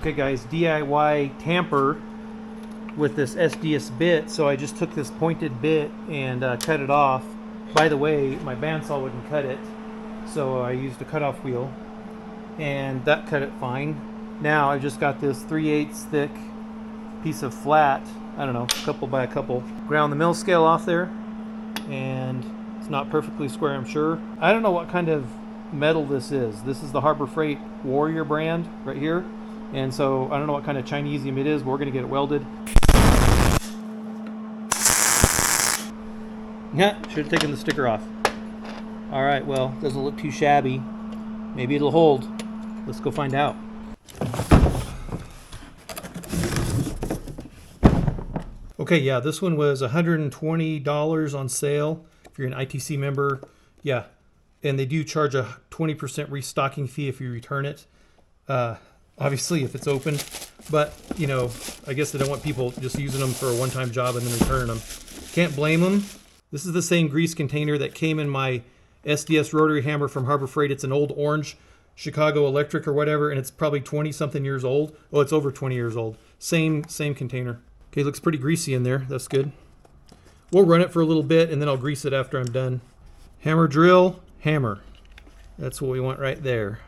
Okay guys, DIY tamper with this SDS bit. So I just took this pointed bit and cut it off. By the way, my bandsaw wouldn't cut it, so I used a cutoff wheel and that cut it fine. Now I've just got this 3/8 thick piece of flat, I don't know, couple by a couple. Ground the mill scale off there, and it's not perfectly square, I'm sure. I don't know what kind of metal this is. This is the Harbor Freight Warrior brand right here. And so I don't know what kind of Chinesium it is, but we're going to get it welded. Yeah, should have taken the sticker off. All right, well, doesn't look too shabby. Maybe it'll hold. Let's go find out. Okay, yeah, this one was $120 on sale if you're an ITC member. Yeah, and they do charge a 20% restocking fee if you return it. Obviously, if it's open, but you know, I guess they don't want people just using them for a one-time job and then returning them. Can't blame them. This is the same grease container that came in my SDS rotary hammer from Harbor Freight. It's an old orange Chicago Electric or whatever, and it's probably 20-something years old. Oh, it's over 20 years old. Same container. Okay, looks pretty greasy in there. That's good. We'll run it for a little bit, and then I'll grease it after I'm done. Hammer drill, hammer. That's what we want right there.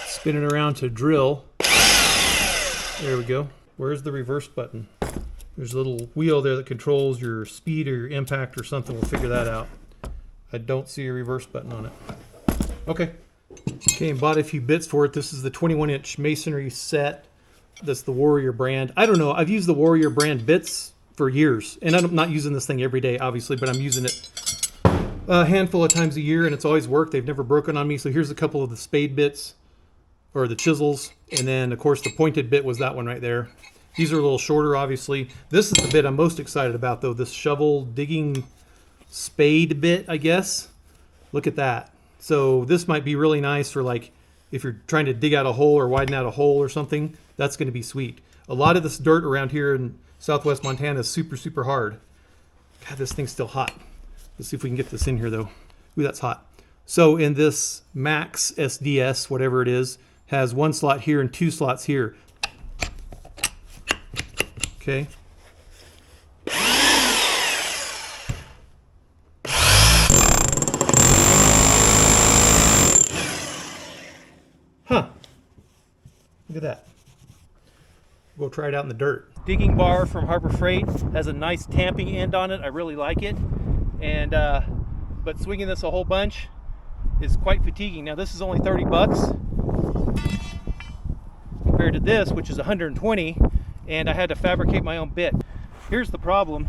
Spin it around to drill. There we go. Where's the reverse button? There's a little wheel there that controls your speed or your impact or something. We'll figure that out. I don't see a reverse button on it. Okay. Okay, and bought a few bits for it. This is the 21-inch masonry set. That's the Warrior brand. I don't know. I've used the Warrior brand bits for years. And I'm not using this thing every day, obviously, but I'm using it a handful of times a year, and it's always worked. They've never broken on me. So here's a couple of the spade bits, or the chisels, and then of course the pointed bit was that one right there. These are a little shorter, obviously. This is the bit I'm most excited about, though, this shovel digging spade bit, I guess. Look at that. So this might be really nice for, like, if you're trying to dig out a hole or widen out a hole or something. That's going to be sweet. A lot of this dirt around here in southwest Montana is super hard. God, this thing's still hot. Let's see if we can get this in here, though. Ooh, that's hot. So in this Max SDS, whatever it is, has one slot here and two slots here. Okay. Huh. Look at that. We'll try it out in the dirt. Digging bar from Harbor Freight has a nice tamping end on it. I really like it. And but swinging this a whole bunch is quite fatiguing. Now this is only 30 bucks compared to this, which is 120, and I had to fabricate my own bit. Here's the problem.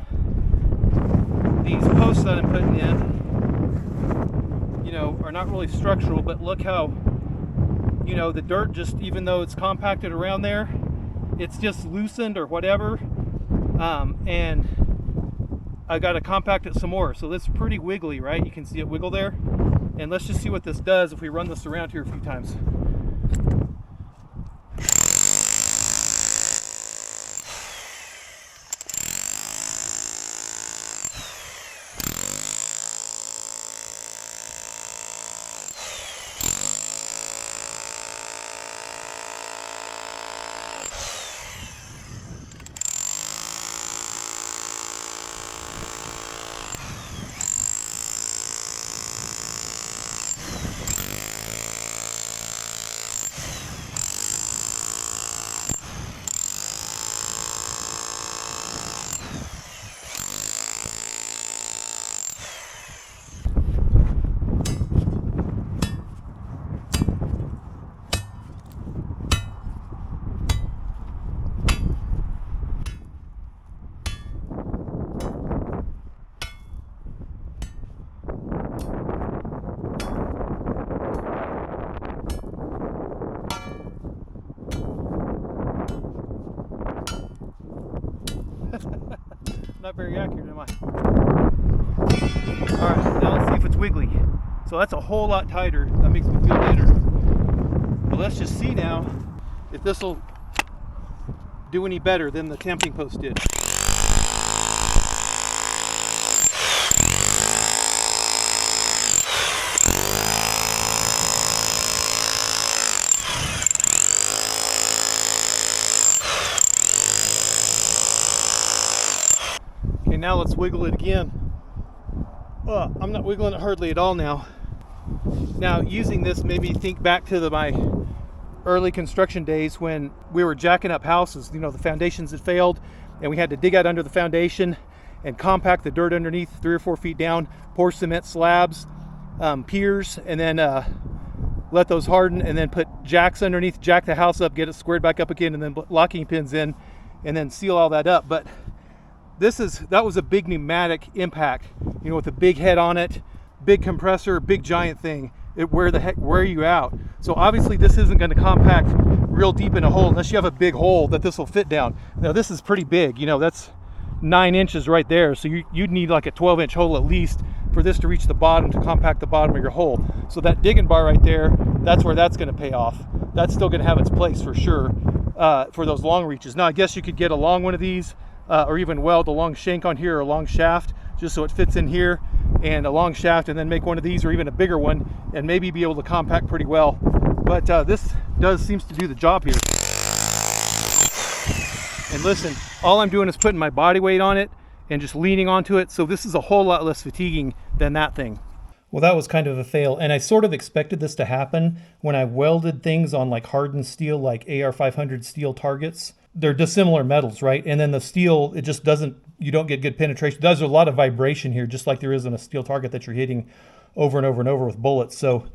These posts that I'm putting in, you know, are not really structural, but look how, you know, the dirt just, even though it's compacted around there, it's just loosened or whatever, and I got to compact it some more. So this is pretty wiggly, right? You can see it wiggle there. And let's just see what this does if we run this around here a few times. Not very accurate, am I? Alright, now let's see if it's wiggly. So that's a whole lot tighter. That makes me feel better. But let's just see now if this will do any better than the tamping post did. now let's wiggle it again. I'm not wiggling it hardly at all now. Now, using this made me think back to my early construction days when we were jacking up houses. You know, the foundations had failed and we had to dig out under the foundation and compact the dirt underneath 3 or 4 feet down, pour cement slabs, piers, and then let those harden, and then put jacks underneath, jack the house up, get it squared back up again, and then locking pins in, and then seal all that up. But that was a big pneumatic impact, you know, with a big head on it, big compressor, big giant thing. It wear you out. So obviously this isn't going to compact real deep in a hole unless you have a big hole that this will fit down. Now this is pretty big, you know, that's 9 inches right there. So you'd need like a 12-inch hole at least for this to reach the bottom, to compact the bottom of your hole. So that digging bar right there, that's where that's going to pay off. That's still going to have its place for sure for those long reaches. Now I guess you could get a long one of these or even weld a long shank on here or a long shaft just so it fits in here, and a long shaft, and then make one of these or even a bigger one and maybe be able to compact pretty well. But this seems to do the job here. And listen, all I'm doing is putting my body weight on it and just leaning onto it. So this is a whole lot less fatiguing than that thing. Well, that was kind of a fail. And I sort of expected this to happen when I welded things on like hardened steel, like AR500 steel targets. They're dissimilar metals, right? And then the steel, it just doesn't, you don't get good penetration. There's a lot of vibration here, just like there is on a steel target that you're hitting over and over and over with bullets. So,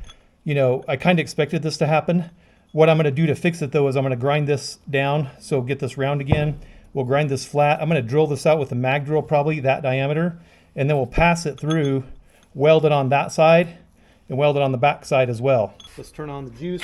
you know, I kind of expected this to happen. What I'm going to do to fix it though is I'm going to grind this down. So get this round again. We'll grind this flat. I'm going to drill this out with a mag drill, probably that diameter. And then we'll pass it through, weld it on that side, and weld it on the back side as well. Let's turn on the juice.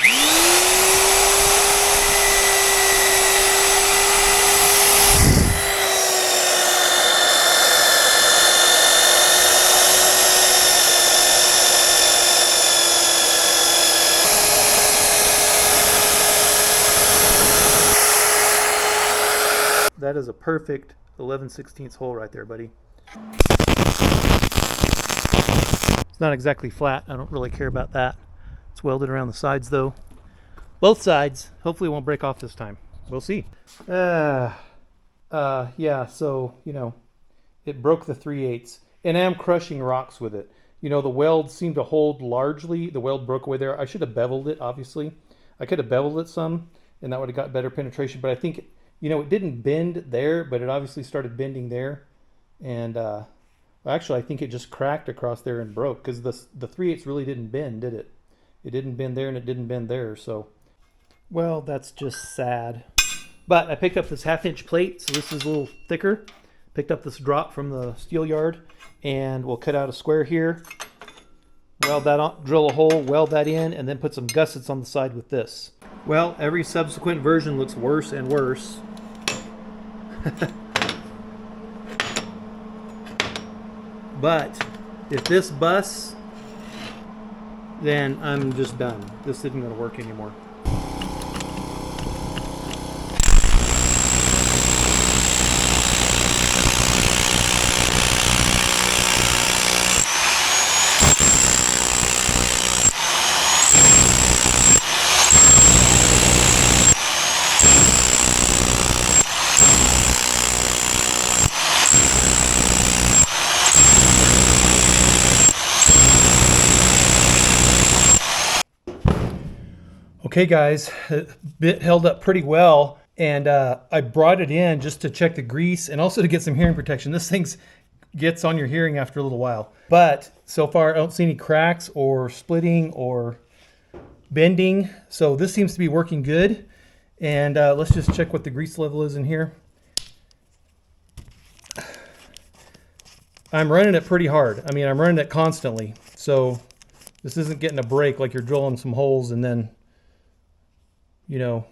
That is a perfect 11/16 hole right there, buddy. It's not exactly flat. I don't really care about that. It's welded around the sides though. Both sides. Hopefully it won't break off this time. We'll see. Yeah, so, you know, it broke the 3/8. And I am crushing rocks with it. You know, the weld seemed to hold largely. The weld broke away there. I should have beveled it, obviously. I could have beveled it some, and that would have got better penetration. But I think, you know, it didn't bend there, but it obviously started bending there. And actually, I think it just cracked across there and broke, because the 3/8 really didn't bend, did it? It didn't bend there and it didn't bend there. So, well, that's just sad. But I picked up this 1/2-inch plate, so this is a little thicker. Picked up this drop from the steel yard, and we'll cut out a square here. Weld that on, drill a hole, weld that in, and then put some gussets on the side with this. Well, every subsequent version looks worse and worse. But if this busts, then I'm just done. This isn't going to work anymore. Okay guys, the bit held up pretty well, and I brought it in just to check the grease and also to get some hearing protection. This thing gets on your hearing after a little while. But so far I don't see any cracks or splitting or bending, so this seems to be working good. And let's just check what the grease level is in here. I'm running it pretty hard. I mean, I'm running it constantly, so this isn't getting a break like you're drilling some holes and then, you know,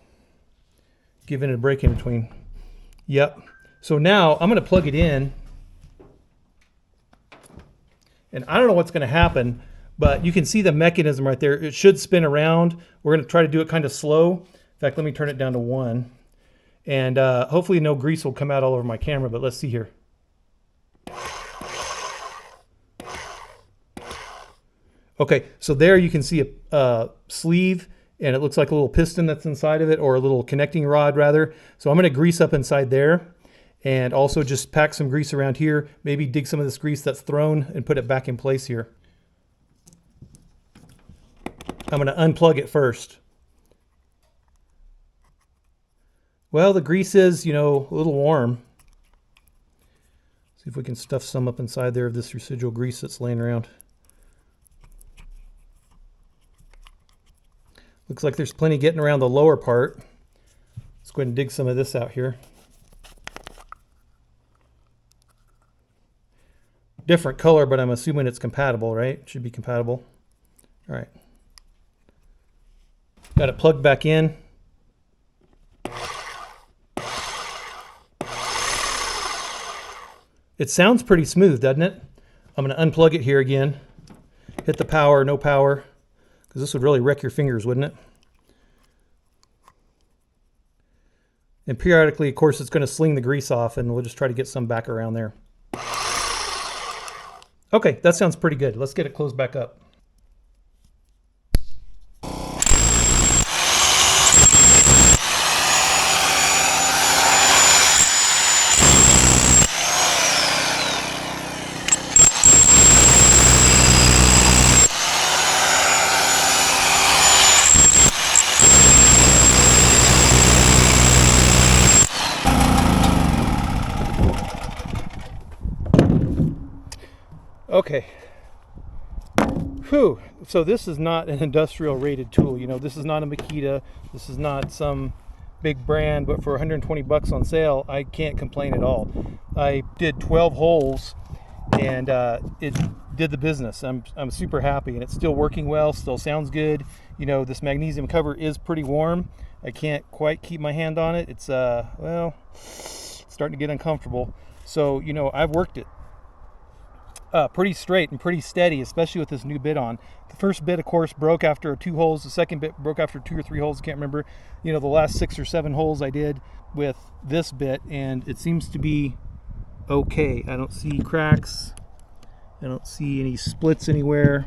giving it a break in between. Yep. So now I'm going to plug it in, and I don't know what's going to happen, but you can see the mechanism right there. It should spin around. We're going to try to do it kind of slow. In fact, let me turn it down to 1, and hopefully no grease will come out all over my camera, but let's see here. Okay, so there you can see a sleeve, and it looks like a little piston that's inside of it, or a little connecting rod rather. So I'm going to grease up inside there, And also just pack some grease around here, maybe dig some of this grease that's thrown and put it back in place here. I'm going to unplug it first. Well, the grease is, you know, a little warm. See if we can stuff some up inside there of this residual grease that's laying around. Looks like there's plenty getting around the lower part. Let's go ahead and dig some of this out here. Different color, but I'm assuming it's compatible, right? It should be compatible. All right. Got it plugged back in. It sounds pretty smooth, doesn't it? I'm going to unplug it here again. Hit the power, no power, because this would really wreck your fingers, wouldn't it? And periodically, of course, it's going to sling the grease off, and we'll just try to get some back around there. Okay, that sounds pretty good. Let's get it closed back up. Okay. Whew. So this is not an industrial rated tool. You know, this is not a Makita. This is not some big brand, but for 120 bucks on sale, I can't complain at all. I did 12 holes and it did the business. I'm super happy, and it's still working well, still sounds good. You know, this magnesium cover is pretty warm. I can't quite keep my hand on it. It's well, it's starting to get uncomfortable. So, you know, I've worked it pretty straight and pretty steady, especially with this new bit on. The first bit, of course, broke after 2 holes. The second bit broke after 2 or 3 holes. I can't remember. You know, the last 6 or 7 holes I did with this bit, and it seems to be okay. I don't see cracks. I don't see any splits anywhere.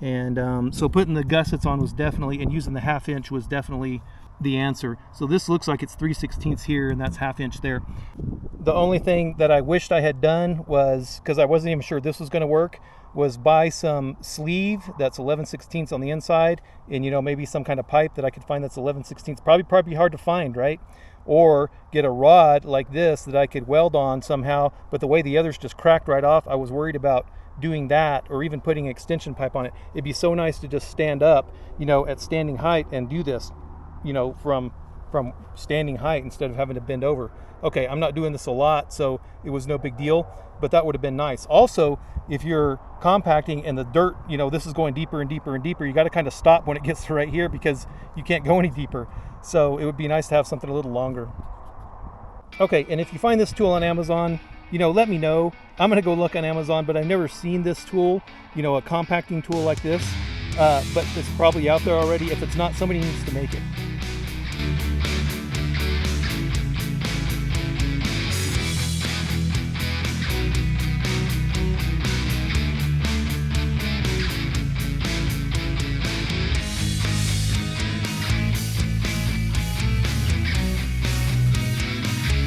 And so putting the gussets on was definitely, and using the 1/2 inch was definitely the answer. So this looks like it's 3/16 here, and that's 1/2 inch there. The only thing that I wished I had done was, because I wasn't even sure this was going to work, was buy some sleeve that's 11/16 on the inside, and, you know, maybe some kind of pipe that I could find that's 11/16. Probably hard to find, right? Or get a rod like this that I could weld on somehow, but the way the others just cracked right off, I was worried about doing that, or even putting an extension pipe on it. It'd be so nice to just stand up, you know, at standing height and do this, you know, from standing height instead of having to bend over. Okay, I'm not doing this a lot, so it was no big deal, but that would have been nice. Also, if you're compacting and the dirt, you know, this is going deeper and deeper and deeper, you got to kind of stop when it gets to right here, because you can't go any deeper. So it would be nice to have something a little longer. Okay, and if you find this tool on Amazon, you know, let me know. I'm going to go look on Amazon, but I've never seen this tool, you know, a compacting tool like this. But it's probably out there already. If it's not, somebody needs to make it.